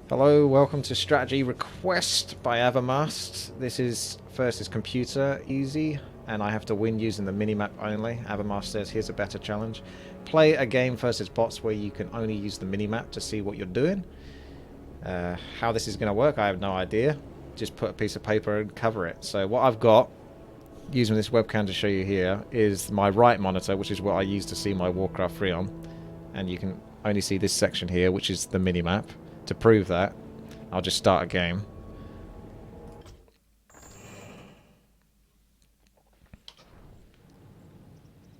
Hello, welcome to Strategy Request by Avamaste. This is first is computer easy, and I have to win using the minimap only. Avamaste says here's a better challenge. Play a game versus bots where you can only use the minimap to see what you're doing. How this is going to work, I have no idea. Just put a piece of paper and cover it. So what I've got, using this webcam to show you here, is my right monitor, which is what I use to see my Warcraft 3 on. And you can only see this section here, which is the minimap. To prove that, I'll just start a game.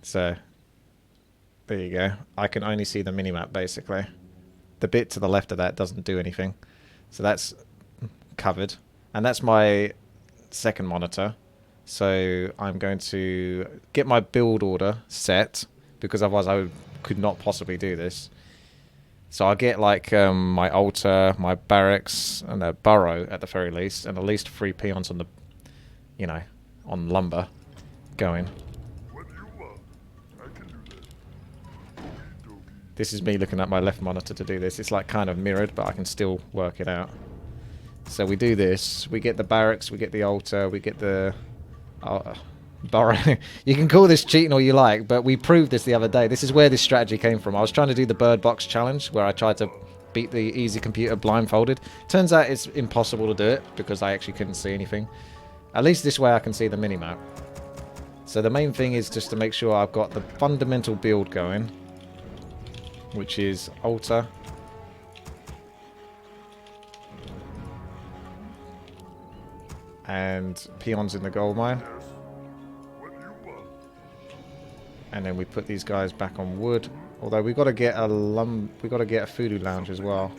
So, there you go. I can only see the minimap, basically. The bit to the left of that doesn't do anything. So that's covered. And that's my second monitor. So I'm going to get my build order set, because otherwise I could not possibly do this. So I'll get like my altar, my barracks, and a burrow at the very least, and at least 3 peons on the, you know, on lumber going. This is me looking at my left monitor to do this. It's like kind of mirrored, but I can still work it out. So we do this. We get the barracks, we get the altar, we get the burrow. You can call this cheating all you like, but we proved this the other day. This is where this strategy came from. I was trying to do the bird box challenge where I tried to beat the easy computer blindfolded. Turns out it's impossible to do it because I actually couldn't see anything. At least this way I can see the minimap. So the main thing is just to make sure I've got the fundamental build going, which is altar, and peons in the gold mine. And then we put these guys back on wood. Although we got to get a voodoo lounge as well.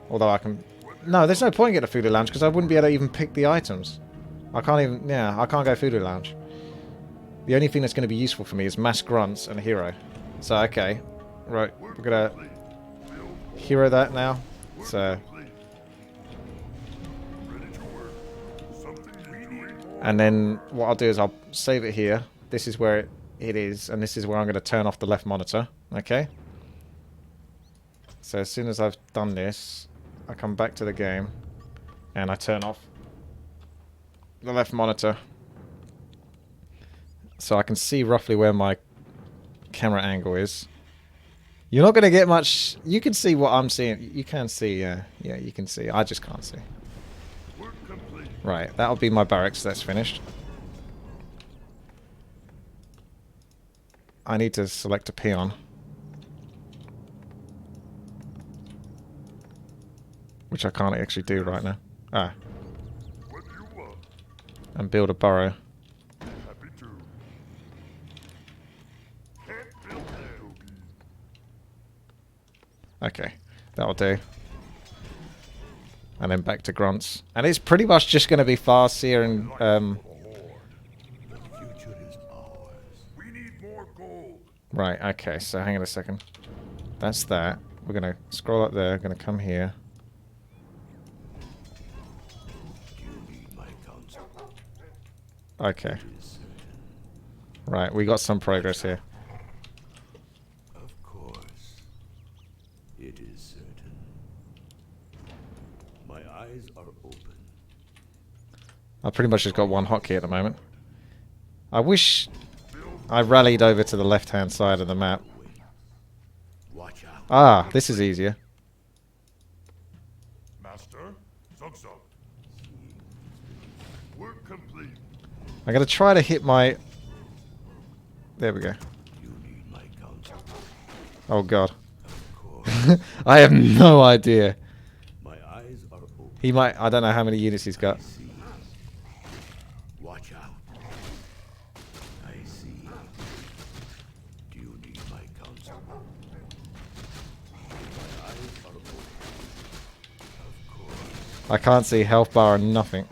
Although I can, no, there's no point in getting a voodoo lounge because I wouldn't be able to even pick the items. I can't even, yeah, I can't go voodoo lounge. The only thing that's going to be useful for me is mass grunts and a hero. So okay, right, we're gonna hero that now. So, and then what I'll do is I'll save it here. This is where it is, and this is where I'm going to turn off the left monitor. Okay. So as soon as I've done this, I come back to the game, and I turn off the left monitor, so I can see roughly where my camera angle is. You're not going to get much. You can see what I'm seeing. You can see, yeah, you can see. I just can't see. Right, that'll be my barracks. That's finished. I need to select a peon, which I can't actually do right now. Ah. And build a burrow. Okay, that'll do. And then back to grunts. And it's pretty much just going to be Farseer and... Right, okay, so hang on a second. That's that. We're going to scroll up there, going to come here. Okay. Right, we got some progress here. Of course. It is certain. My eyes are open. I pretty much just got one hotkey at the moment. I wish I rallied over to the left-hand side of the map. Watch out. Ah, this is easier. Master, Zug. Work complete. I'm going to try to hit my... There we go. You need my counsel. Oh god. Of course. I have no idea. My eyes are open. He might... I don't know how many units he's got. I see. Watch out. I see. Do you need my counsel? My eyes are open. Of course. I can't see health bar or nothing.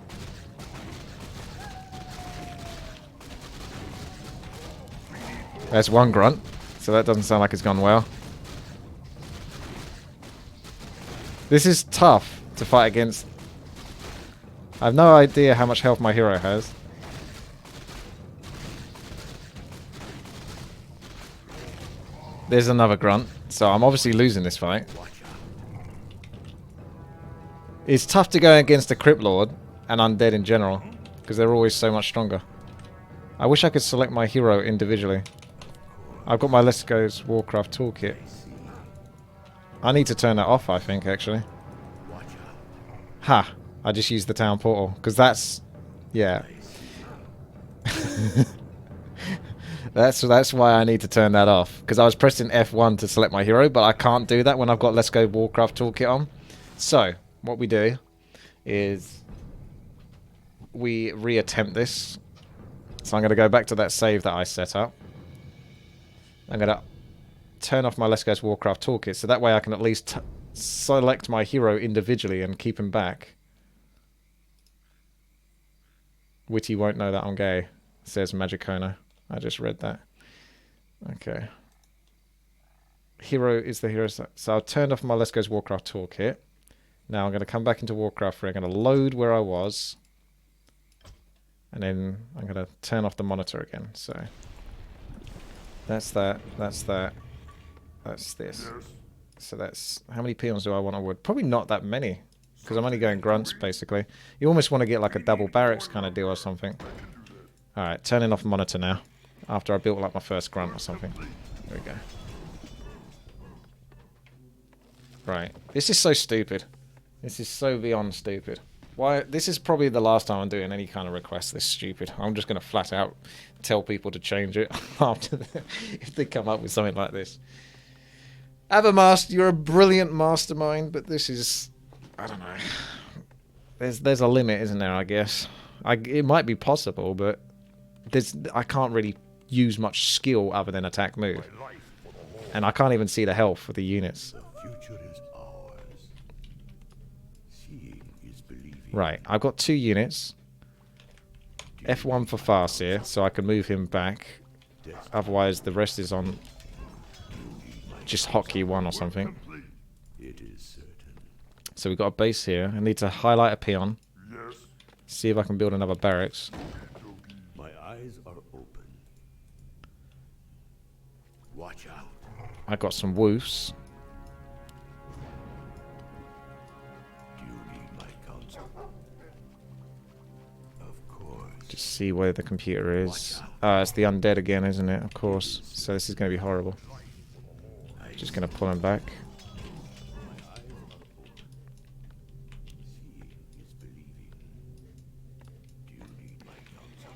There's one grunt, so that doesn't sound like it's gone well. This is tough to fight against. I have no idea how much health my hero has. There's another grunt, so I'm obviously losing this fight. It's tough to go against the Crypt Lord and Undead in general, because they're always so much stronger. I wish I could select my hero individually. I've got my Let's Go's Warcraft toolkit. I need to turn that off, I think, actually. Ha! I just used the town portal, because that's... yeah. That's why I need to turn that off, because I was pressing F1 to select my hero, but I can't do that when I've got Let's Go Warcraft toolkit on. So, what we do is we reattempt this. So I'm going to go back to that save that I set up. I'm going to turn off my Let's Go Warcraft toolkit, so that way I can at least select my hero individually and keep him back. WTii won't know that I'm gay, says Magicona. I just read that. Okay. Hero is the hero. So I've turned off my Let's Go Warcraft toolkit. Now I'm going to come back into Warcraft 3. I'm going to load where I was. And then I'm going to turn off the monitor again. So that's that. That's that. That's this. So that's... how many peons do I want to wood? Probably not that many. Because I'm only going grunts, basically. You almost want to get like a double barracks kind of deal or something. Alright, turning off monitor now. After I built like my first grunt or something. There we go. Right. This is so stupid. This is so beyond stupid. Why? This is probably the last time I'm doing any kind of request this stupid. I'm just going to flat out tell people to change it after if they come up with something like this. Avamaste, you're a brilliant mastermind, but this is... I don't know. There's a limit, isn't there, I guess. It might be possible, but I can't really use much skill other than attack move. And I can't even see the health for the units. The future is ours. Seeing is believing. Right, I've got 2 units. F1 for Farseer, so I can move him back. Otherwise, the rest is on just hotkey 1 or something. It is certain. So we've got a base here. I need to highlight a peon. Yes. See if I can build another barracks. My eyes are open. Watch out. I got some woofs. Do you need my counsel? Of course. Just see where the computer is. It's the undead again, isn't it? Of course. So this is going to be horrible. Just going to pull him back.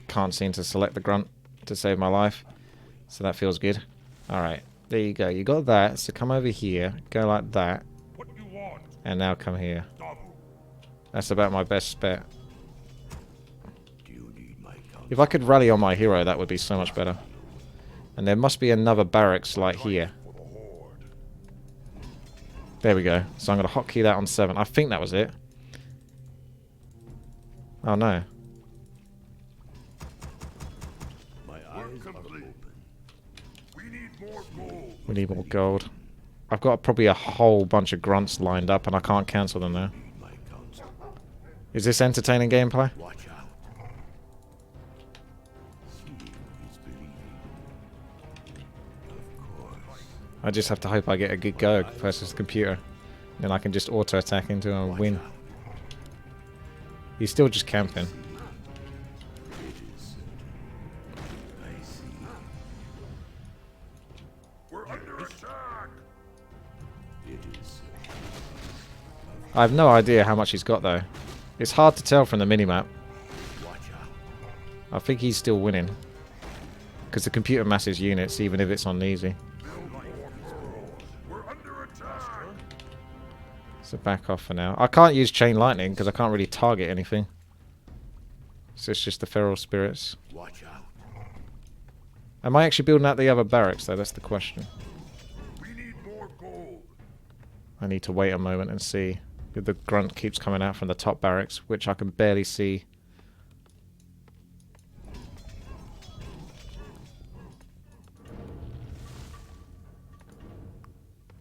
Can't seem to select the grunt to save my life. So that feels good. Alright, there you go. You got that. So come over here. Go like that. What you want? And now come here. Double. That's about my best bet. Do you need my counsel? If I could rally on my hero, that would be so much better. And there must be another barracks like here. There we go. So I'm going to hotkey that on 7. I think that was it. Oh no. My eyes are open. We need more gold. We need more gold. I've got probably a whole bunch of grunts lined up and I can't cancel them now. Need my counsel. Is this entertaining gameplay? Watch out. Seeing is believing. Of course. I just have to hope I get a good go versus the computer. Then I can just auto attack into him and win. He's still just camping. It is certain. I see. We're under attack. It is certain. I have no idea how much he's got though. It's hard to tell from the minimap. Watch out. I think he's still winning. Because the computer masses units even if it's on easy. We're under attack. So back off for now. I can't use Chain Lightning because I can't really target anything. So it's just the Feral Spirits. Watch out. Am I actually building out the other barracks though? That's the question. We need more gold. I need to wait a moment and see. The grunt keeps coming out from the top barracks, which I can barely see.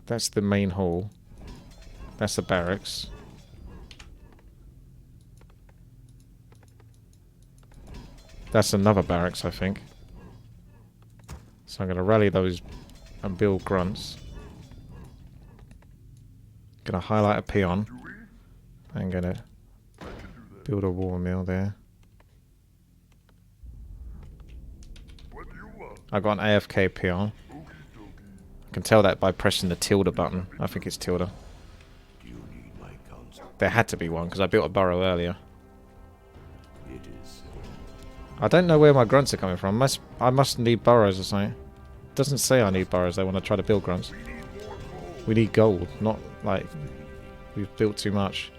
That's the main hall. That's the barracks. That's another barracks, I think. So I'm going to rally those and build grunts. Going to highlight a peon. I'm gonna build a war mill there. What do you want? I got an AFK peon. I can tell that by pressing the tilde button. I think it's tilde. Do you need my counsel? There had to be one because I built a burrow earlier. It is. I don't know where my grunts are coming from. I must need burrows or something. It doesn't say I need burrows though when I try to build grunts. We need gold, not like we've built too much.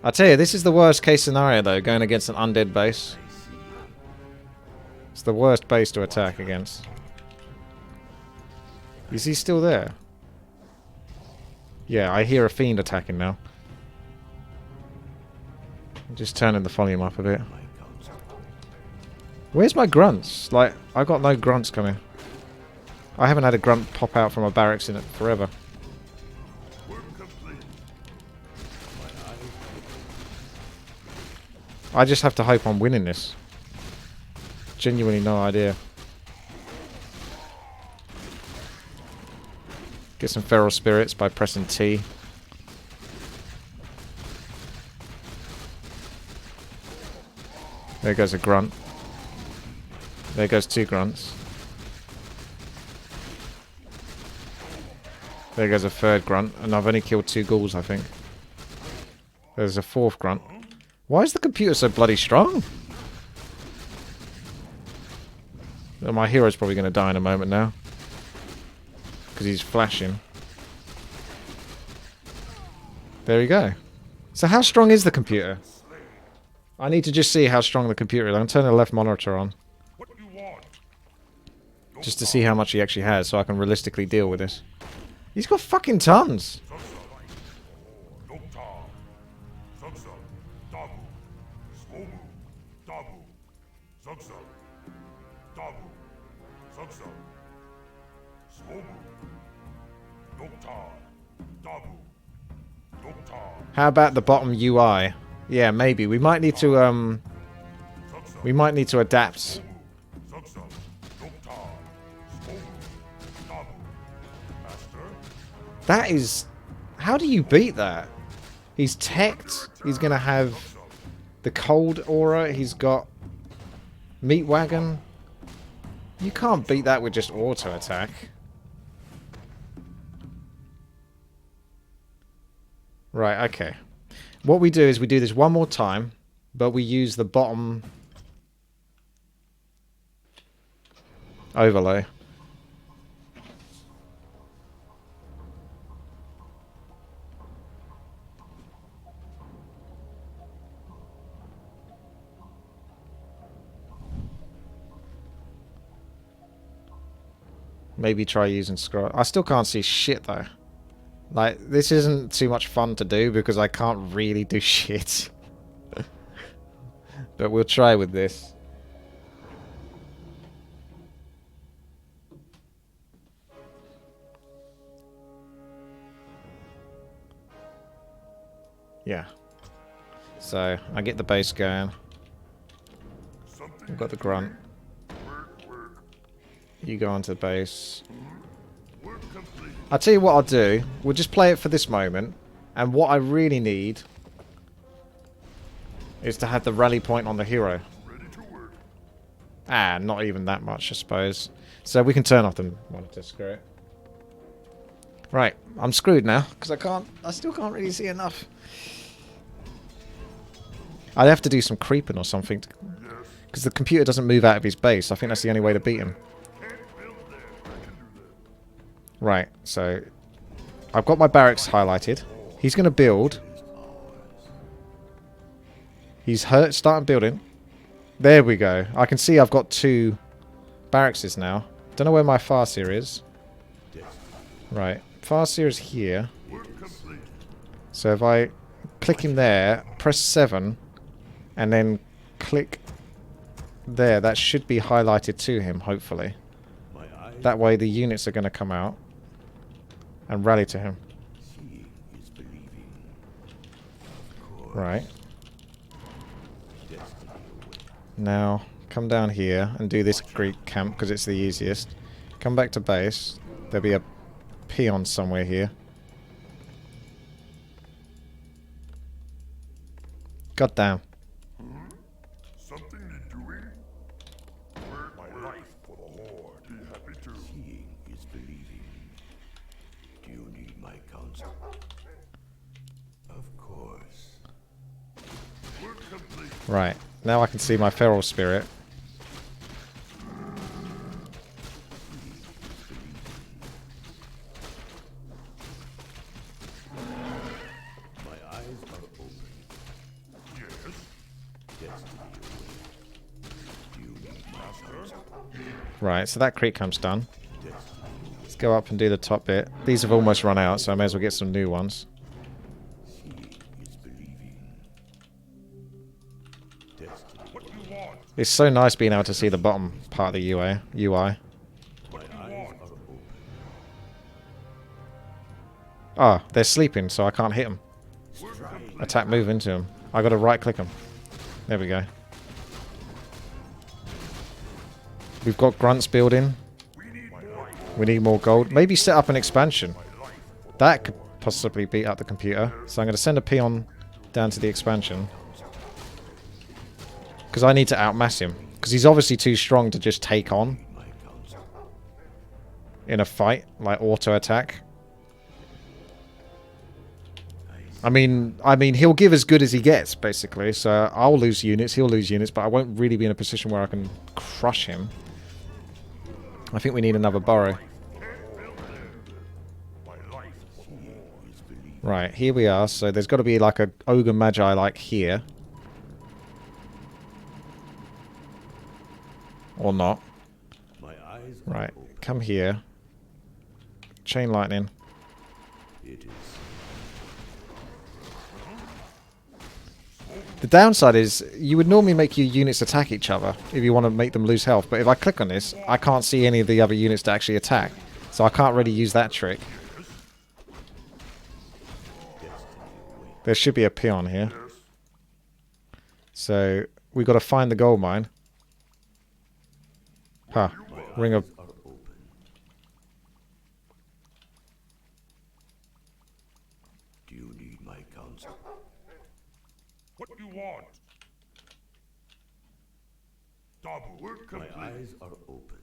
I tell you, this is the worst case scenario though, going against an undead base. It's the worst base to attack against. Is he still there? Yeah, I hear a fiend attacking now. I'm just turning the volume up a bit. My counsel. Where's my grunts? Like, I've got no grunts coming. I haven't had a grunt pop out from a barracks in it forever. I just have to hope I'm winning this. Genuinely no idea. Get some feral spirits by pressing T. There goes a grunt. There goes 2 grunts. There goes a 3rd grunt, and I've only killed 2 ghouls, I think. There's a 4th grunt. Why is the computer so bloody strong? Well, my hero's probably going to die in a moment now. Because he's flashing. There we go. So how strong is the computer? I need to just see how strong the computer is. I'm turning the left monitor on. What do you want? Just to see how much he actually has so I can realistically deal with this. He's got fucking tons. How about the bottom UI? Yeah, maybe. We might need to adapt. That is... How do you beat that? He's teched. He's going to have the cold aura. He's got meat wagon. You can't beat that with just auto attack. Right, okay. What we do is we do this one more time, but we use the bottom overlay. Maybe try using scroll. I still can't see shit though. Like, this isn't too much fun to do because I can't really do shit. But we'll try with this. Yeah. So, I get the base going. We've got the grunt. You go onto the base. I'll tell you what I'll do. We'll just play it for this moment. And what I really need is to have the rally point on the hero. Ah, not even that much, I suppose. So we can turn off the monitor, screw it. Right, I'm screwed now, because I still can't really see enough. I'd have to do some creeping or something, because the computer doesn't move out of his base. I think that's the only way to beat him. Right, so I've got my barracks highlighted. He's going to build. He's starting building. There we go. I can see I've got 2 barracks now. Don't know where my Farseer is. Right, Farseer is here. So if I click him there, press 7, and then click there, that should be highlighted to him, hopefully. That way the units are going to come out and rally to him. Right. Now, come down here and do this Greek camp because it's the easiest. Come back to base. There'll be a peon somewhere here. God damn. Something need doing? Work my life for the Horde. Be happy to. Seeing is believing. Do you need my counsel? Of course. Work complete. Right. Now I can see my feral spirit. My eyes are open. Yes. Destiny awaits. Do you need my counsel? Right, so that creek comes done. Destiny Let's go up and do the top bit. These have almost run out, so I may as well get some new ones. seeing is believing. Destiny. What do you want? It's so nice being able to see the bottom part of the UI. My eyes are open. Ah, they're sleeping, so I can't hit them. Attack, move into them. I got to right click them. There we go. We've got grunts building. We need more gold. Maybe set up an expansion. That could possibly beat up the computer. So I'm going to send a peon down to the expansion. Because I need to outmass him. Because he's obviously too strong to just take on My counsel. in a fight. Like auto attack. I mean, he'll give as good as he gets, basically. So I'll lose units, he'll lose units, but I won't really be in a position where I can crush him. I think we need another burrow. Right, here we are. So there's got to be like a Ogre Magi like here. Or not. My eyes are Right, open. come here. Chain lightning. It is. The downside is you would normally make your units attack each other if you want to make them lose health. But if I click on this, I can't see any of the other units to actually attack. So I can't really use that trick. There should be a peon here. So we've got to find the gold mine. Huh. Ring of... Are open. Do you need my counsel? What do you want? Double. Work My complete. eyes are open.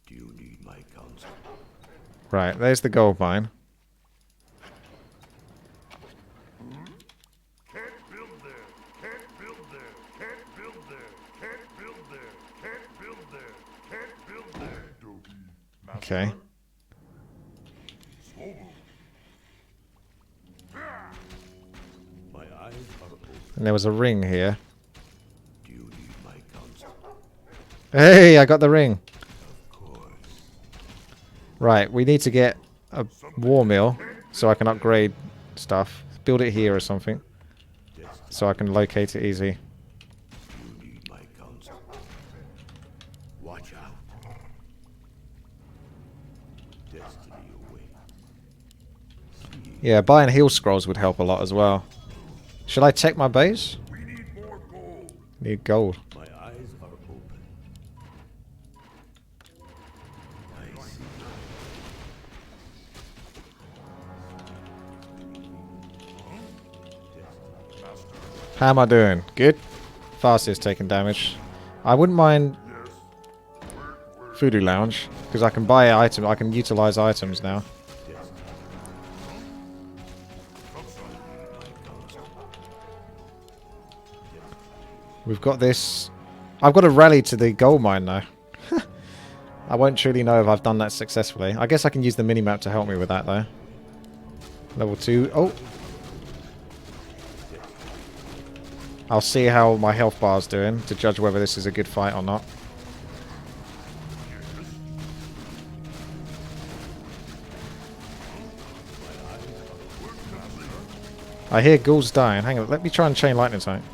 Do you need my counsel? Right, there's the gold mine. Can't build there. Can't build there. Can't build there. Can't build there. Can't build there. Can't build there. Dogi. Master. Okay. Slow move. Ah! My eyes are open. And there was a ring here. Do you need my counsel? Hey, I got the ring. Of course. Right, we need to get a war mill so I can upgrade stuff. Build it here or something. Destiny. So I can locate it easy. Do you need my counsel? Watch out. Destiny awaits. Seeing Yeah, buying heal scrolls would help a lot as well. Should I check my base? We need more gold. Need gold. my eyes are open. I see. How am I doing? Good? Fastest taking damage. I wouldn't mind Yes. Work. Voodoo Lounge, because I can buy items, I can utilize items now. We've got this. I've got to rally to the gold mine now. I won't truly know if I've done that successfully. I guess I can use the minimap to help me with that though. Level 2. Oh! I'll see how my health bar's doing to judge whether this is a good fight or not. I hear ghouls dying. Hang on, let me try and chain lightning something.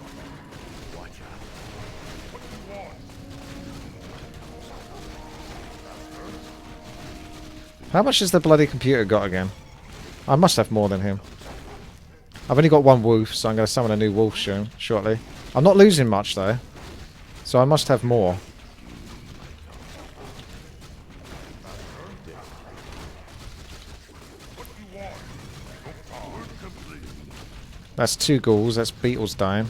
How much has the bloody computer got again? I must have more than him. I've only got one wolf, so I'm going to summon a new wolf shortly. I'm not losing much though, so I must have more. That's 2 ghouls. That's beetles dying.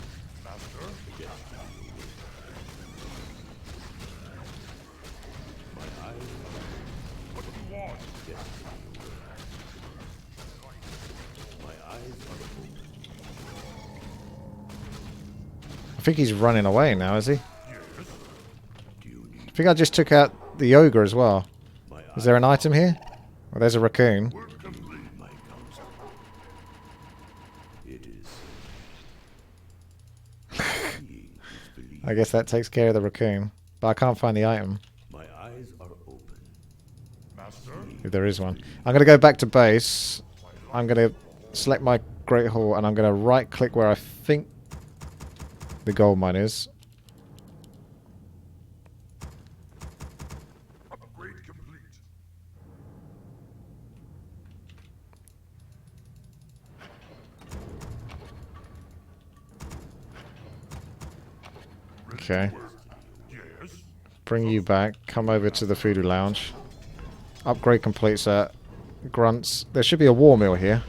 I think he's running away now, is he? I think I just took out the ogre as well. Is there an item here? Well, there's a raccoon. I guess that takes care of the raccoon. But I can't find the item. My eyes are open. Master? If there is one. I'm going to go back to base. I'm going to select my Great Hall and I'm going to right click where I think the gold mine is. Upgrade complete. Okay. Yes. Bring you back. Come over to the Voodoo Lounge. Upgrade complete, sir. Grunts. There should be a war mill here.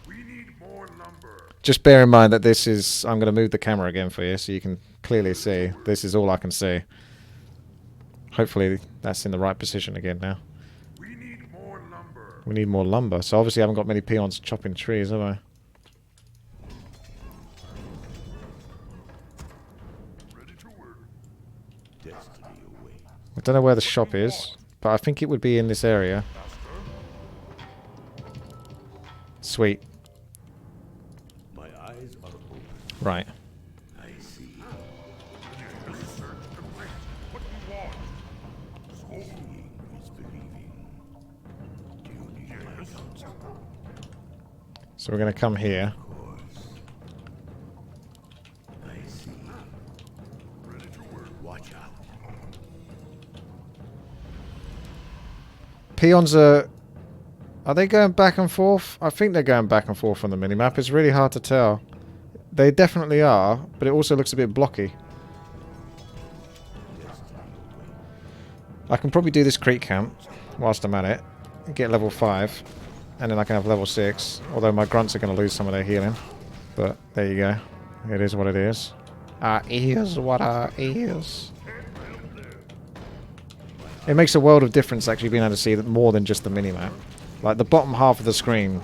We need more lumber. Just bear in mind that this is... I'm going to move the camera again for you so you can clearly see. This is all I can see. Hopefully that's in the right position again now. We need more lumber. We need more lumber. So obviously I haven't got many peons chopping trees, have I? Ready to work. Destiny awaits. I don't know where the shop is, but I think it would be in this area. Master? Sweet. My eyes are open. Right. I see. Yes, sir. Complete. What do you want? Seeing is believing. Do you need my Yes. counsel? So we're going to come here. Of course. I see. Ready to work. Watch out. Peons are... Are they going back and forth? I think they're going back and forth on the minimap. It's really hard to tell. They definitely are, but it also looks a bit blocky. I can probably do this creek camp whilst I'm at it. Get level 5. And then I can have level 6. Although my grunts are going to lose some of their healing. But there you go. It is what it is. Is what is. It makes a world of difference actually being able to see that more than just the minimap. Like the bottom half of the screen,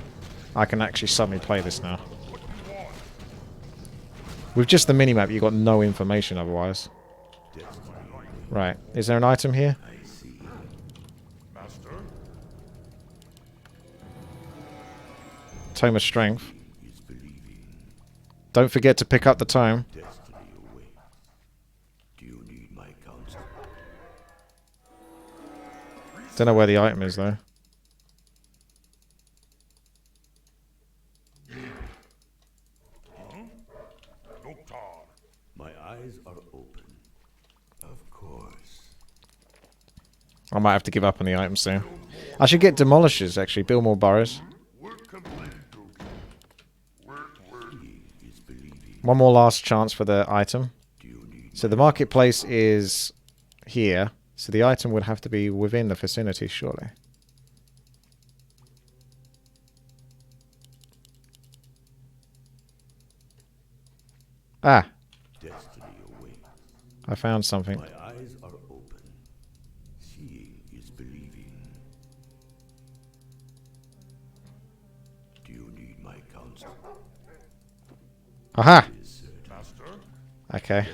I can actually suddenly play this now. With just the minimap, you've got no information otherwise. Right. Is there an item here? I see. Master? Tome of Strength. Is believing. Don't forget to pick up the tome. Destiny awaits. Do you need my counsel? Don't know where the item is though. Doctor. My eyes are open. Of course. I might have to give up on the item soon. I should get demolishers actually. Build more burrows. Work complete, Doki. Work. Seeing is believing. One more last chance for the item. Do you need So the marketplace is here. So the item would have to be within the vicinity, surely. Ah, destiny awaits? I found something. My eyes are open. Seeing is believing. Do you need my counsel? Aha! Is certain. Master? Okay.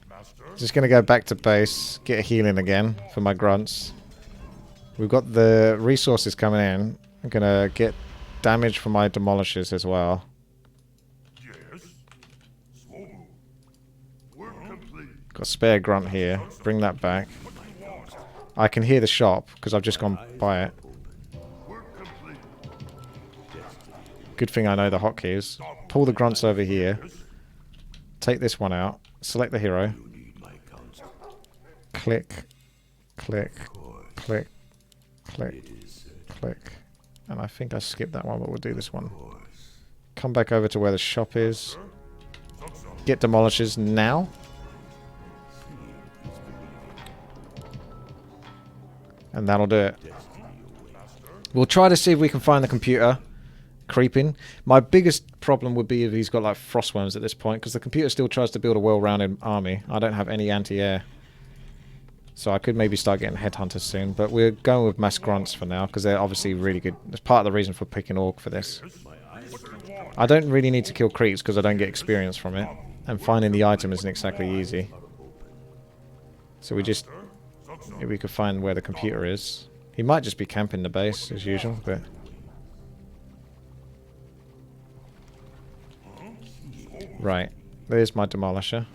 Master? Just gonna go back to base, get a healing again for my grunts. We've got the resources coming in. I'm gonna get damage for my demolishers as well. Yes. Swole. Work complete. Got a spare grunt here. Bring that back. What do you want? I can hear the shop because I've just gone by it. Work complete. Good thing I know the hotkeys. Pull the grunts over here. Yes. Take this one out. Select the hero. You need my counsel. Click. Click. Of course. Click. Click. It is certain. Click. And I think I skipped that one, but we'll do this one. Of course. Come back over to where the shop is. Some. Get demolishers now. Seeing is believing. And that'll do it. Destiny awaits. We'll try to see if we can find the computer. creeping. My biggest problem would be if he's got like frostworms at this point, because the computer still tries to build a well-rounded army. I don't have any anti-air. So I could maybe start getting headhunters soon, but we're going with mass grunts for now, because they're obviously really good. That's part of the reason for picking orc for this. I don't really need to kill creeps because I don't get experience from it, and finding the item isn't exactly easy. So we just... if we could find where the computer is. He might just be camping the base, as usual, but... right. There's my demolisher.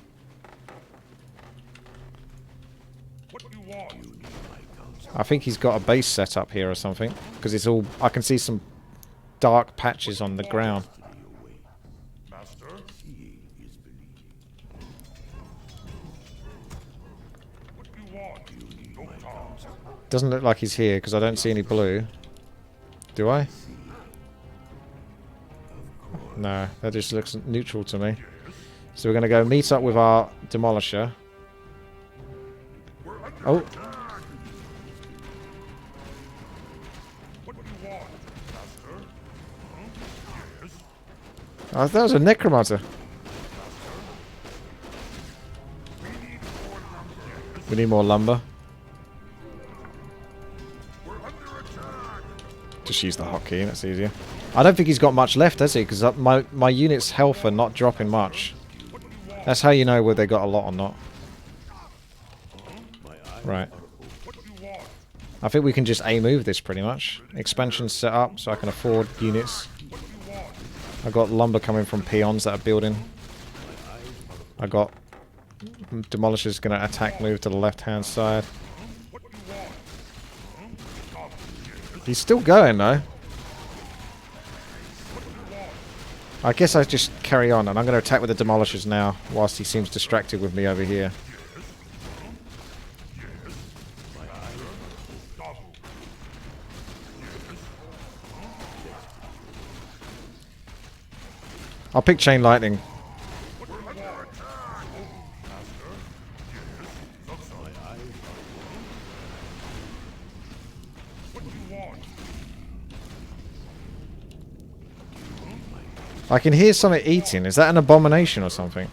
I think he's got a base set up here or something, because it's all... I can see some dark patches on the ground. Doesn't look like he's here, because I don't see any blue. Do I? No, that just looks neutral to me. So we're going to go meet up with our demolisher. Oh! Oh, that was a necromancer. We need more lumber. Just use the hotkey, that's easier. I don't think he's got much left, has he? Because my unit's health are not dropping much. That's how you know whether they got a lot or not. Right. I think we can just A-move this pretty much. Expansion's set up so I can afford units. I got lumber coming from peons that are building. I got demolishers going to attack move to the left-hand side. He's still going though. I guess I just carry on, and I'm going to attack with the demolishers now, whilst he seems distracted with me over here. I'll pick chain lightning. I can hear something eating. Is that an abomination or something?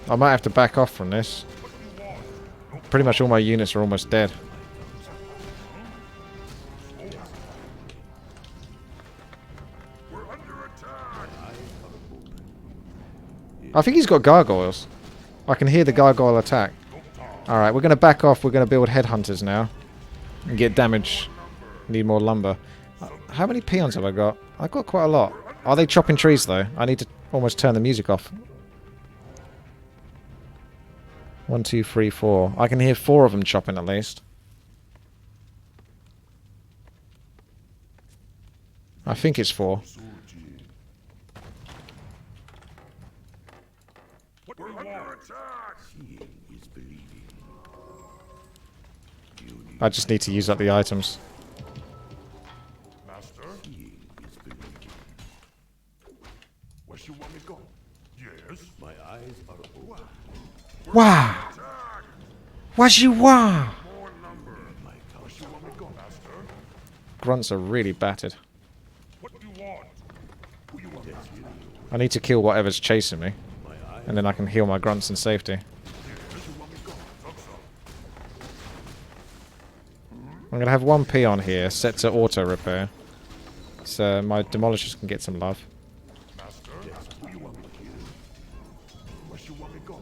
I might have to back off from this. Pretty much all my units are almost dead. I think he's got gargoyles. I can hear the gargoyle attack. Alright, we're going to back off. We're going to build headhunters now. And get damage. Need more lumber. How many peons have I got? I've got quite a lot. Are they chopping trees though? I need to almost turn the music off. 1, 2, 3, 4. I can hear 4 of them chopping at least. I think it's 4. I just need to use up the items. Master? Where you want me to go? Yes. My eyes are open. Wow! What you want? More lumber. Where you want me to go, Master? Grunts are really battered. What do you want? Who you want, Master? I need to kill whatever's chasing me. And then I can heal my grunts in safety. I'm going to have 1 peon here, set to auto repair. So my demolishers can get some love. Master? Who you want me to kill? Where you want me to go?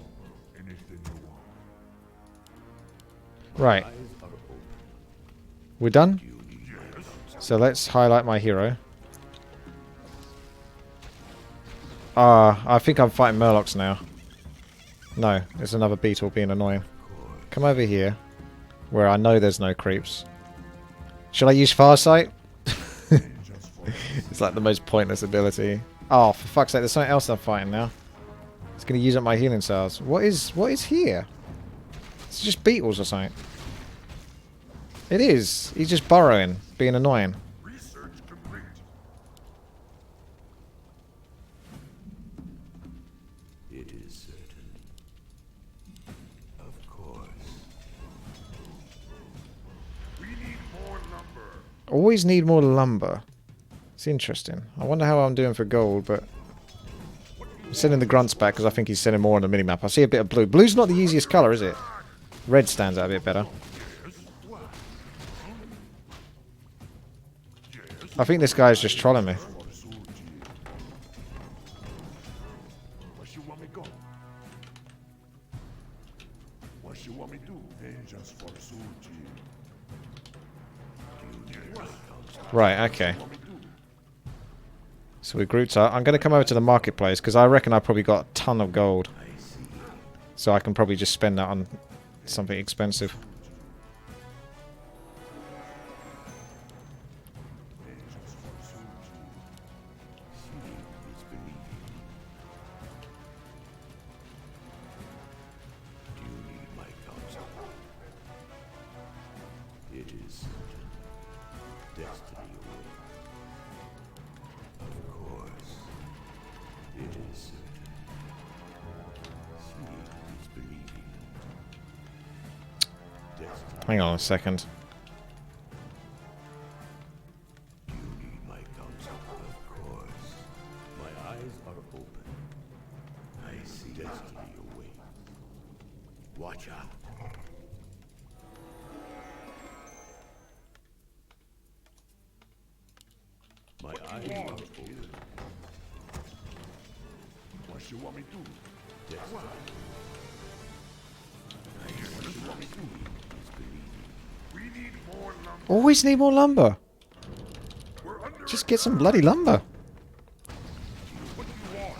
Anything you want. Right. We're done? So let's highlight my hero. I think I'm fighting Murlocs now. No, there's another beetle being annoying. Come over here, where I know there's no creeps. Shall I use Farsight? It's like the most pointless ability. Oh, for fuck's sake, there's something else I'm fighting now. It's going to use up my healing cells. What is here? It's just beetles or something. It is. He's just burrowing, being annoying. Research complete. Always need more lumber. It's interesting. I wonder how I'm doing for gold, but I'm sending the grunts back because I think he's sending more on the minimap. I see a bit of blue. Blue's not the easiest colour, is it? Red stands out a bit better. I think this guy's just trolling me. What you want me go? What you want me do? Vengeance for Suji. Right, okay. So we grouped up. I'm going to come over to the marketplace because I reckon I probably got a ton of gold. So I can probably just spend that on something expensive. Hang on a second. You need my counsel, of course. My eyes are open. I see destiny away. Watch out. My eyes are open. What you want me do? Destiny. What you want me to do? We need more lumber. Always need more lumber. We're under Just get some bloody lumber. what you want.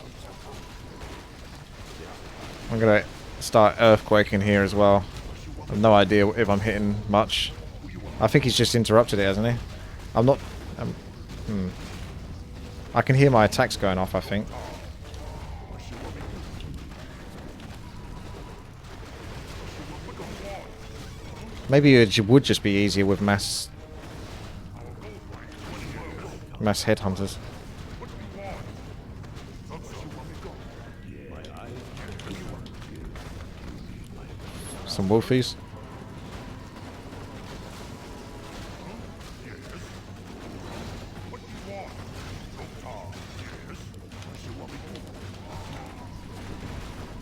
I'm going to start earthquaking here as well. I have no idea if I'm hitting much. I think he's just interrupted it, hasn't he? I'm not... I can hear my attacks going off, I think. Maybe it would just be easier with mass headhunters. Some wolfies.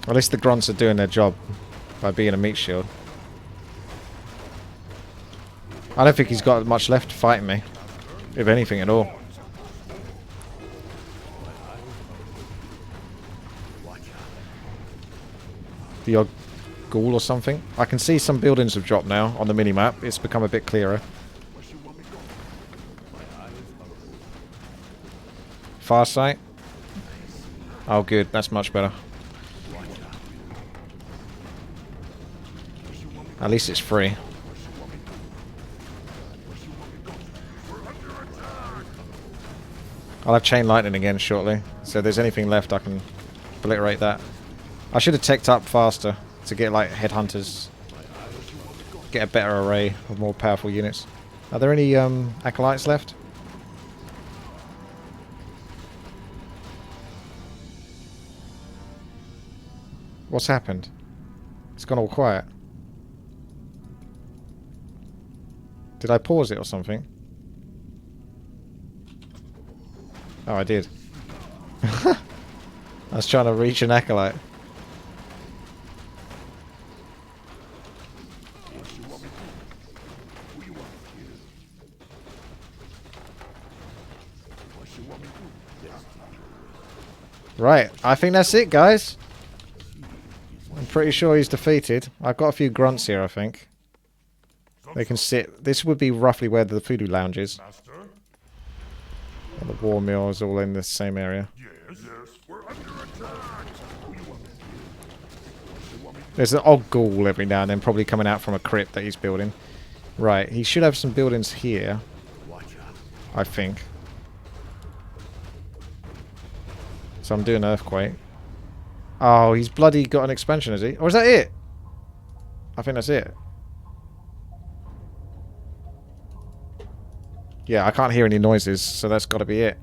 At least the grunts are doing their job by being a meat shield. I don't think he's got much left fighting me, if anything at all. The odd ghoul or something. I can see some buildings have dropped now on the mini-map. It's become a bit clearer. Far sight. Oh good, that's much better. At least it's free. I'll have chain lightning again shortly, so if there's anything left I can obliterate that. I should have teched up faster to get like headhunters, get a better array of more powerful units. Are there any acolytes left? What's happened? It's gone all quiet. Did I pause it or something? Oh, I did. I was trying to reach an acolyte. Right, I think that's it, guys. I'm pretty sure he's defeated. I've got a few grunts here, I think. They can sit. This would be roughly where the voodoo lounge is. Master? And the war mill is all in the same area. Yes, we're under attack. There's an odd ghoul every now and then, probably coming out from a crypt that he's building. Right, he should have some buildings here. I think. So I'm doing earthquake. Oh, he's bloody got an expansion, has he? Or is that it? I think that's it. Yeah, I can't hear any noises, so that's got to be it.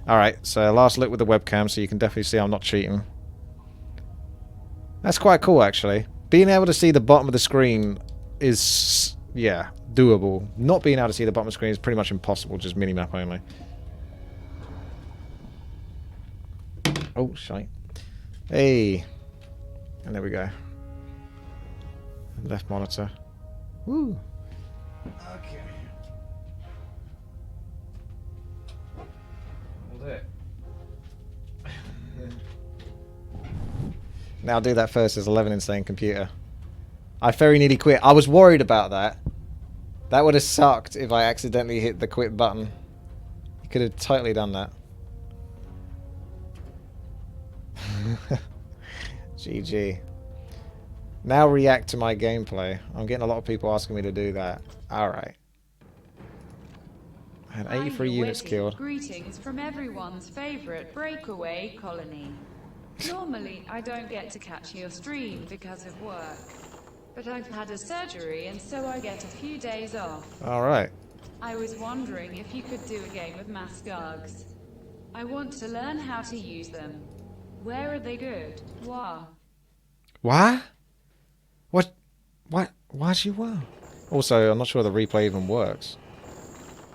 Alright, so last look with the webcam, so you can definitely see I'm not cheating. That's quite cool, actually. Being able to see the bottom of the screen is yeah, doable. Not being able to see the bottom screen is pretty much impossible, just minimap only. Oh, shite. Hey. And there we go. Left monitor. Woo. Okay. We'll do it. Now do that first as 11 insane computer. I very nearly quit. I was worried about that. That would have sucked if I accidentally hit the quit button. You could have totally done that. GG. Now react to my gameplay. I'm getting a lot of people asking me to do that. Alright. I had 83 units killed. Greetings from everyone's favourite breakaway colony. Normally, I don't get to catch your stream because of work. But I've had a surgery and so I get a few days off. Alright. I was wondering if you could do a game of Mascargs. I want to learn how to use them. Where are they good? Wah. What? What? What? Why'd you wow? Also, I'm not sure the replay even works.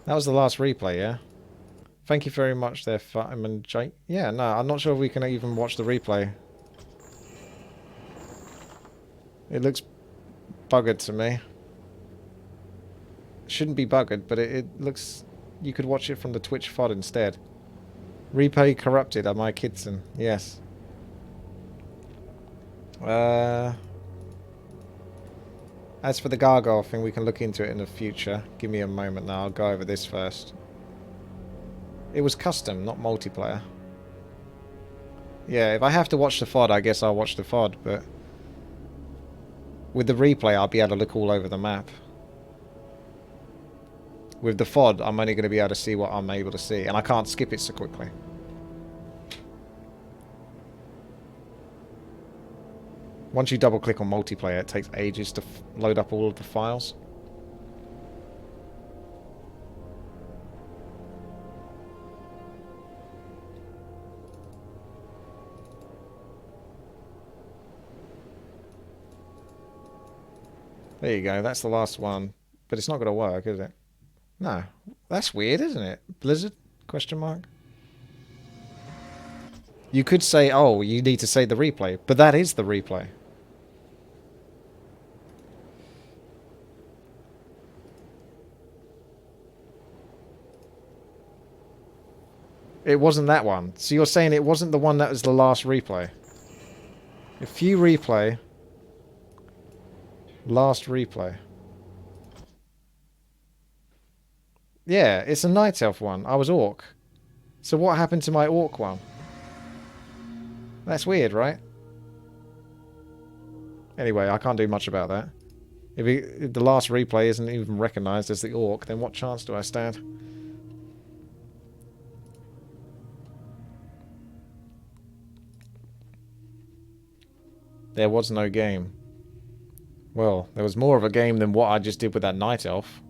That was the last replay, yeah? Thank you very much there, Fireman Jake. Yeah, no, I'm not sure if we can even watch the replay. It looks buggered to me. Shouldn't be buggered, but it looks... You could watch it from the Twitch VOD instead. Replay corrupted, am I Kidson? Yes. As for the gargoyle thing, we can look into it in the future. Give me a moment now, I'll go over this first. It was custom, not multiplayer. Yeah, if I have to watch the VOD, I guess I'll watch the VOD, but... With the replay, I'll be able to look all over the map. With the VOD, I'm only going to be able to see what I'm able to see, and I can't skip it so quickly. Once you double click on multiplayer, it takes ages to load up all of the files. There you go, that's the last one. But it's not going to work, is it? No. That's weird, isn't it? Blizzard? Question mark? You could say, oh, you need to say the replay. But that is the replay. It wasn't that one. So you're saying it wasn't the one that was the last replay. If you replay... Last replay. Yeah, it's a Night Elf one. I was Orc. So what happened to my Orc one? That's weird, right? Anyway, I can't do much about that. If the last replay isn't even recognised as the Orc, then what chance do I stand? There was no game. Well, there was more of a game than what I just did with that Night Elf.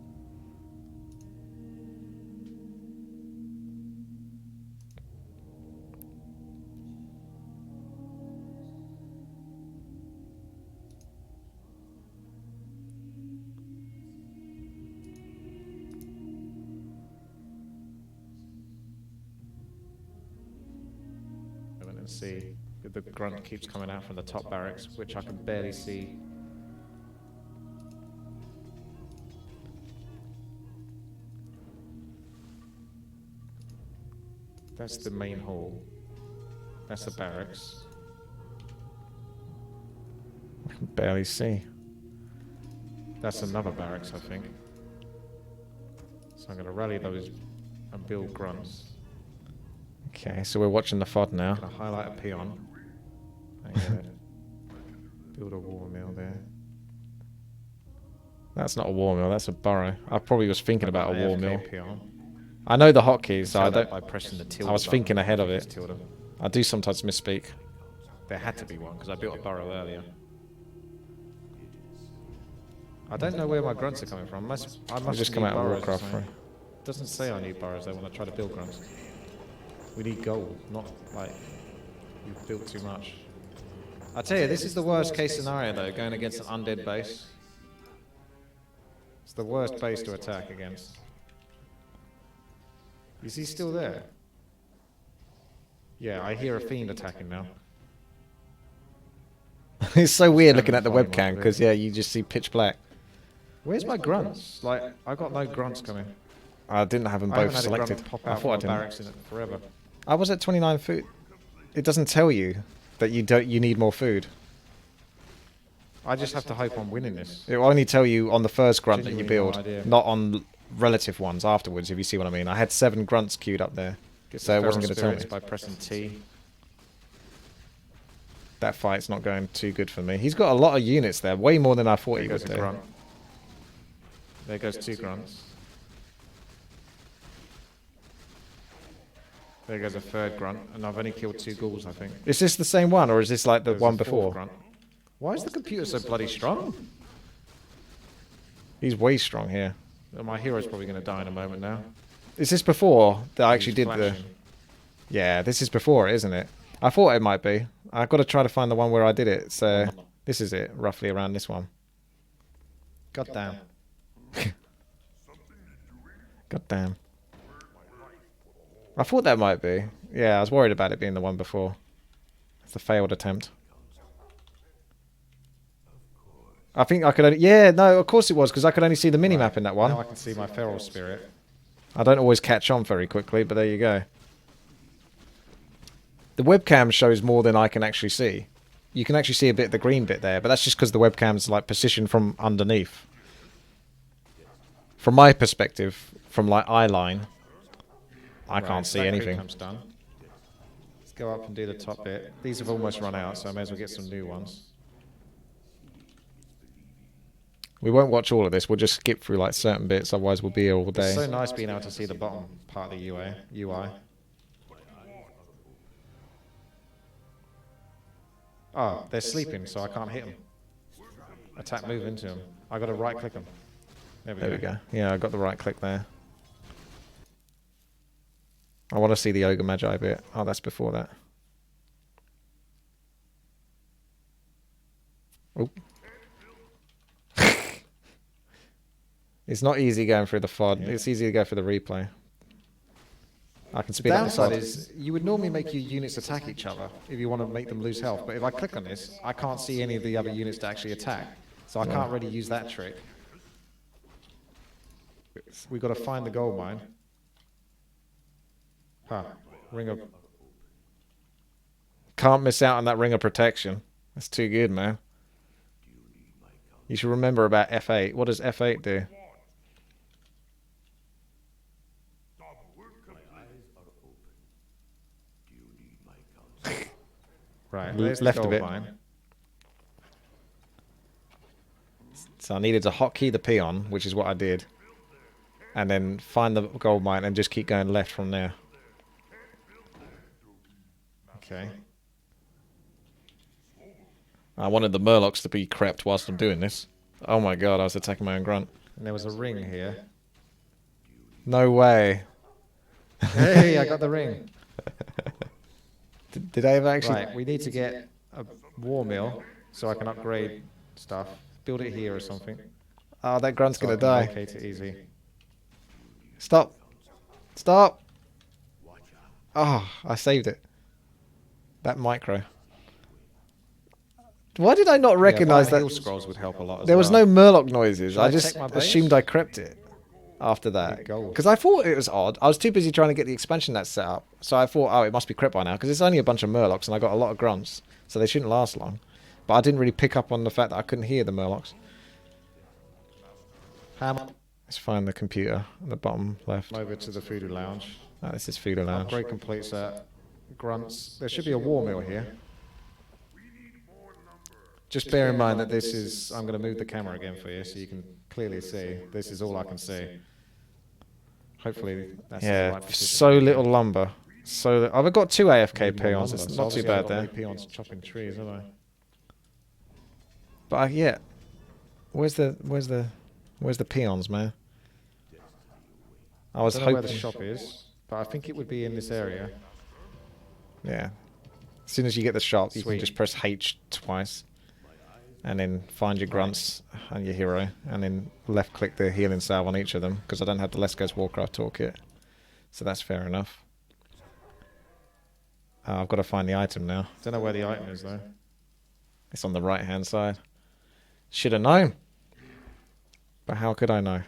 And see, the grunt keeps coming out from the top barracks, which I can barely see. That's the main hall. That's the barracks. I can barely see. That's another barracks, I think. So I'm going to rally those and build grunts. Okay, so we're watching the FOD now. I'm going to highlight a peon. Build a war mill there. That's not a war mill, that's a burrow. I probably was thinking about a war mill. I know the hotkeys, so I don't. By pressing the tilde, I was thinking ahead of it. I do sometimes misspeak. There had to be one because I built a burrow earlier. I don't know where my grunts are coming from. I must just come out of Warcraft. Right? It doesn't say I need burrows though when I try to build grunts. We need gold, not like you've built too much. I tell you, this is the worst case scenario though, going against an undead base. It's the worst base to attack against. Is he still there? Yeah, I hear a fiend attacking now. It's so weird looking at the webcam because yeah, you just see pitch black. Where's my grunts? Like, I got no grunts coming. I didn't have them both selected. I thought I didn't. Barracks in it forever. I was at 29 food. It doesn't tell you that you need more food. I just have to hope I'm winning this. It will only tell you on the first grunt that you build, not on relative ones afterwards, if you see what I mean. I had 7 grunts queued up there, so it wasn't going to tell me. By pressing T. That fight's not going too good for me. He's got a lot of units there, way more than I thought he would do. There goes 2 grunts. There goes a 3rd grunt, and I've only killed 2 ghouls, I think. Is this the same one, or is this like the one before? Grunt. Why is the computer so bloody strong? He's way strong here. My hero's probably going to die in a moment now. Is this before that I actually did the... Yeah, this is before it, isn't it? I thought it might be. I've got to try to find the one where I did it. So this is it, roughly around this one. God damn. God damn. I thought that might be. Yeah, I was worried about it being the one before. It's a failed attempt. I think I could only... Yeah, no, of course it was, because I could only see the minimap in that one. Now I can see my feral spirit. I don't always catch on very quickly, but there you go. The webcam shows more than I can actually see. You can actually see a bit of the green bit there, but that's just because the webcam's like positioned from underneath. From my perspective, from like eye line, I can't see anything. Done. Let's go up and do the top bit. These have almost run out, so I may as well get some new ones. We won't watch all of this, we'll just skip through like certain bits, otherwise we'll be here all day. It's so nice being able to see the bottom part of the UI. Oh, they're sleeping, so I can't hit them. Attack, move into them. I got to right click them. There we go. Yeah, I got the right click there. I want to see the Ogre Magi bit. Oh, that's before that. Oh. It's not easy going through the FOD. It's easy to go for the replay. I can speed up the downside is you would normally make your units attack each other if you want to make them lose health. But if I click on this, I can't see any of the other units to actually attack. So I can't really use that trick. We've got to find the gold mine. Huh. Ring of... Can't miss out on that ring of protection. That's too good, man. You should remember about F8. What does F8 do? Right, left of it. Mine. So I needed to hotkey the peon, which is what I did. And then find the gold mine and just keep going left from there. Okay. I wanted the murlocs to be crept whilst I'm doing this. Oh my god, I was attacking my own grunt. And there was a ring here. No way. Hey, I got the ring. Did I ever actually... Right, we need to get a war mill so I can upgrade stuff. Build it here or something. Oh, that grunt's going to die. Locate it easy. Stop. Stop. Oh, I saved it. That micro. Why did I not recognize that? Heal scrolls would help a lot as there was no murloc noises. I just assumed I crept it after that. Because I thought it was odd. I was too busy trying to get the expansion that's set up. So I thought, oh, it must be crept by now. Because it's only a bunch of murlocs and I got a lot of grunts. So they shouldn't last long. But I didn't really pick up on the fact that I couldn't hear the murlocs. Let's find the computer at the bottom left. Over to the Voodoo Lounge. Oh, this is Voodoo Lounge. Upgrade complete set. Grunts. There should be a war mill here. Just bear in mind that this is... I'm going to move the camera again for you so you can clearly see. This is all I can see. Hopefully that's the right position. So little lumber. So I've got 2 AFK peons. It's not too bad there. Peons chopping trees, have I? But yeah, where's the peons, man? I was hoping where the shop is, but I think it would be in this area. Yeah. As soon as you get the shop, you can just press H twice. And then find your grunts and your hero. And then left click the healing salve on each of them. Because I don't have the Let's Go's Warcraft toolkit. So that's fair enough. I've got to find the item now. Don't know where the item is though. It's on the right hand side. Should have known. But how could I know?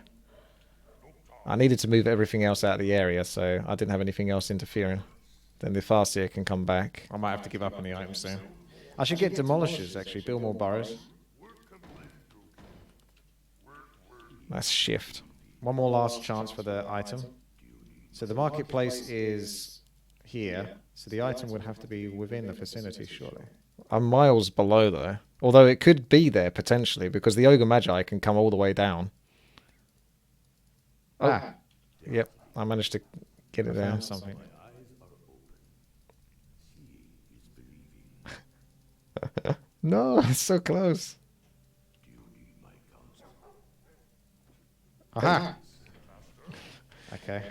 I needed to move everything else out of the area, so I didn't have anything else interfering. Then the Farseer can come back. I might have to give up on the item soon. I should get demolishers actually, build more burrows. That's shift. One more last chance for the item. So the marketplace is here, so the item would have to be within the vicinity, surely. I'm miles below though. Although it could be there potentially, because the Ogre Magi can come all the way down. Ah, yep, I managed to get it down. Something. No, it's so close. Aha. Okay.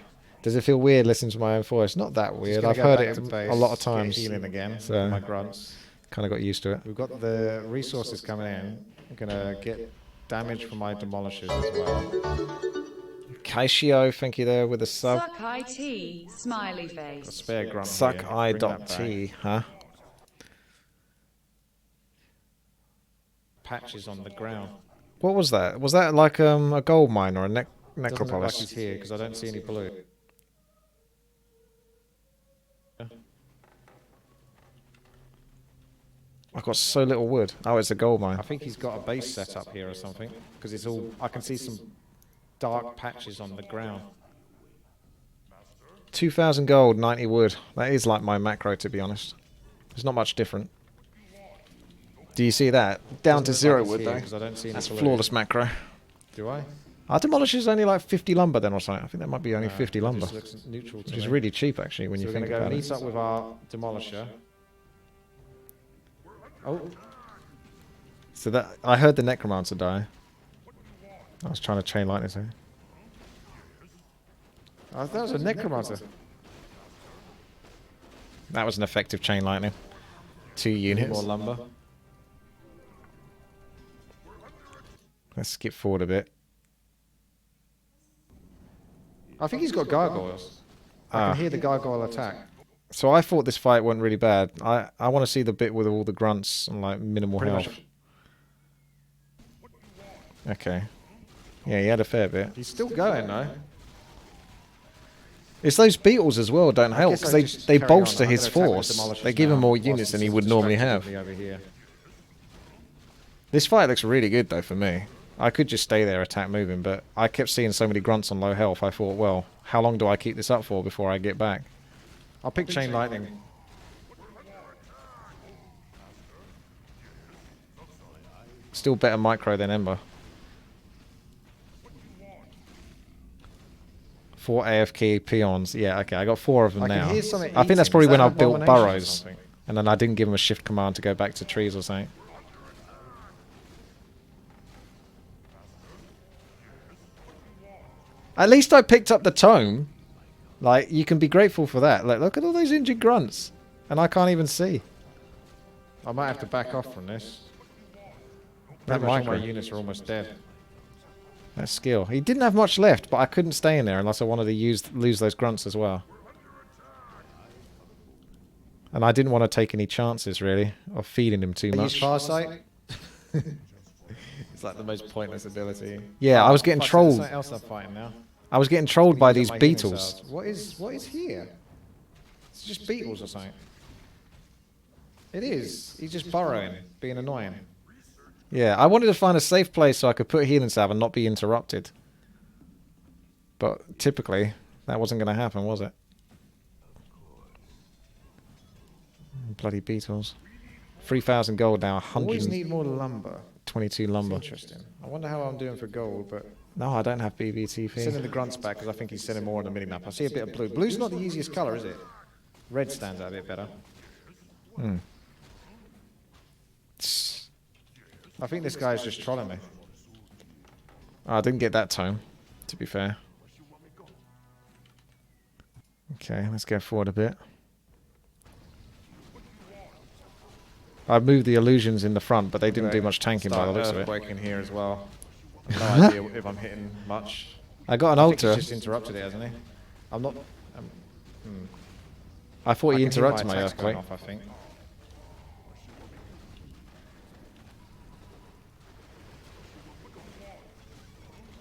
Does it feel weird listening to my own voice? Not that weird. I've heard it a lot of times. Healing again. So my grunts. Kind of got used to it. We've got the resources coming in. I'm gonna get damage from my demolishers as well. Kaishio, thank you there with a sub. Suck IT, smiley A face. spare grunt. Suck I.T, huh? Patches on the ground. What was that? Was that like a gold mine or a necropolis? Doesn't look like he's here because I don't see any blue. I've got so little wood. Oh, it's a gold mine. I think he's got a base set up here or something because it's all. I can see some dark patches on the ground. 2,000 gold, 90 wood. That is like my macro, to be honest. It's not much different. Do you see that? Down to 0 wood, though. I don't see any. That's flawless macro. Do I? Our demolish is only like 50 lumber then or something. I think that might be only 50 lumber. Looks neutral which is really cheap, actually, when you think about it. We're going to go meet up with our demolisher. Oh. So that... I heard the necromancer die. I was trying to chain lightning to him. Oh, that was a necromancer. That was an effective chain lightning. 2 units. More lumber. Let's skip forward a bit. I think he's got gargoyles. I can hear the gargoyle attack. So I thought this fight went really bad. I want to see the bit with all the grunts and like minimal health. Okay. Yeah, he had a fair bit. He's still going though. It's those beetles as well don't help because they bolster his force. They give him more units than he would normally have. This fight looks really good though for me. I could just stay there, attack moving, but I kept seeing so many grunts on low health. I thought, well, how long do I keep this up for before I get back? I'll pick Chain Lightning. Still better micro than Ember. 4 AFK peons. Yeah, okay, I got 4 of them now. I think that's probably when I built burrows. And then I didn't give him a shift command to go back to trees or something. At least I picked up the tome. Like, you can be grateful for that. Like, look at all those injured grunts. And I can't even see. I might have to back off from this. That micro units are almost dead. That's skill. He didn't have much left, but I couldn't stay in there unless I wanted to lose those grunts as well. And I didn't want to take any chances, really, of feeding him too much. Farsight? It's like the most pointless ability. Yeah, I was getting trolled. Something else I'm fighting now. I was getting trolled by these beetles. What is here? It's just beetles or something. It is. He's just burrowing, being annoying. Yeah, I wanted to find a safe place so I could put healing salve and not be interrupted. But typically, that wasn't going to happen, was it? Bloody beetles. 3,000 gold now. 100. Always need more lumber. 22 lumber. That's interesting. I wonder how I'm doing for gold, but... No, I don't have BBTP. Sending the grunts back because I think he's sending more on the mini-map. I see a bit of blue. Blue's not the easiest colour, is it? Red stands out a bit better. Hmm. I think this guy's just trolling me. Oh, I didn't get that tone, to be fair. Okay, let's go forward a bit. I moved the illusions in the front, but they didn't do much tanking by the looks of it. Earthquake in here as well. No idea if I'm hitting much. I got an I think altar. he's just interrupted it, hasn't he? I'm not. I thought I he can hear interrupted my attacks going earthquake. off, I think.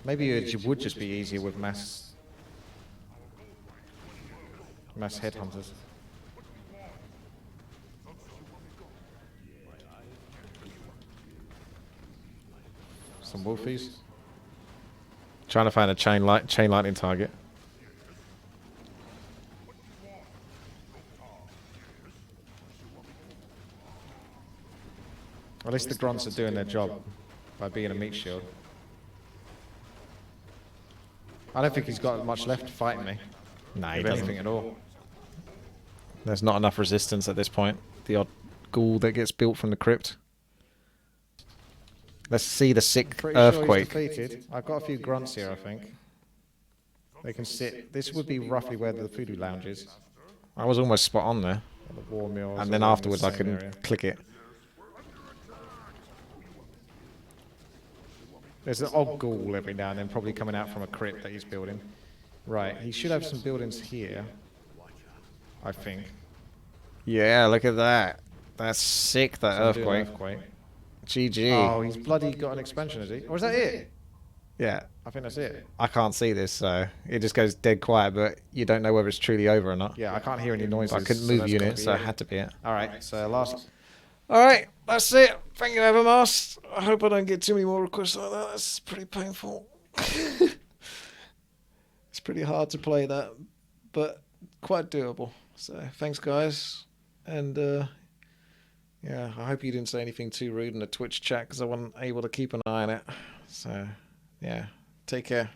Maybe it would just be easier with mass headhunters. Some wolfies. Trying to find a chain lightning target. At least the grunts are doing their job by being a meat shield. I don't think he's got much left fighting me. Nah, he If doesn't. anything at all. There's not enough resistance at this point. The odd ghoul that gets built from the crypt. Let's see the sick Pretty sure earthquake. he's defeated. I've got a few grunts here, I think. They can sit. This would be roughly where the voodoo lounge is. I was almost spot on there. Or the war mills. And then along the afterwards I same couldn't area. click it. There's an odd ghoul every now and then, probably coming out from a crypt that he's building. Right, he should have some buildings here. I think. Yeah, look at that. That's sick, that So I'm doing earthquake. GG. Oh, he's bloody got an expansion, has he? Or is that it? Yeah. I think that's it. I can't see this, so it just goes dead quiet, but you don't know whether it's truly over or not. Yeah, I can't hear any noises. I couldn't so move that's gotta units, be so it. it had to be it. Alright, so last. Alright, that's it. Thank you, Avamaste. I hope I don't get too many more requests like that. That's pretty painful. It's pretty hard to play that, but quite doable. So, thanks, guys. And, yeah, I hope you didn't say anything too rude in the Twitch chat because I wasn't able to keep an eye on it. So, yeah, take care.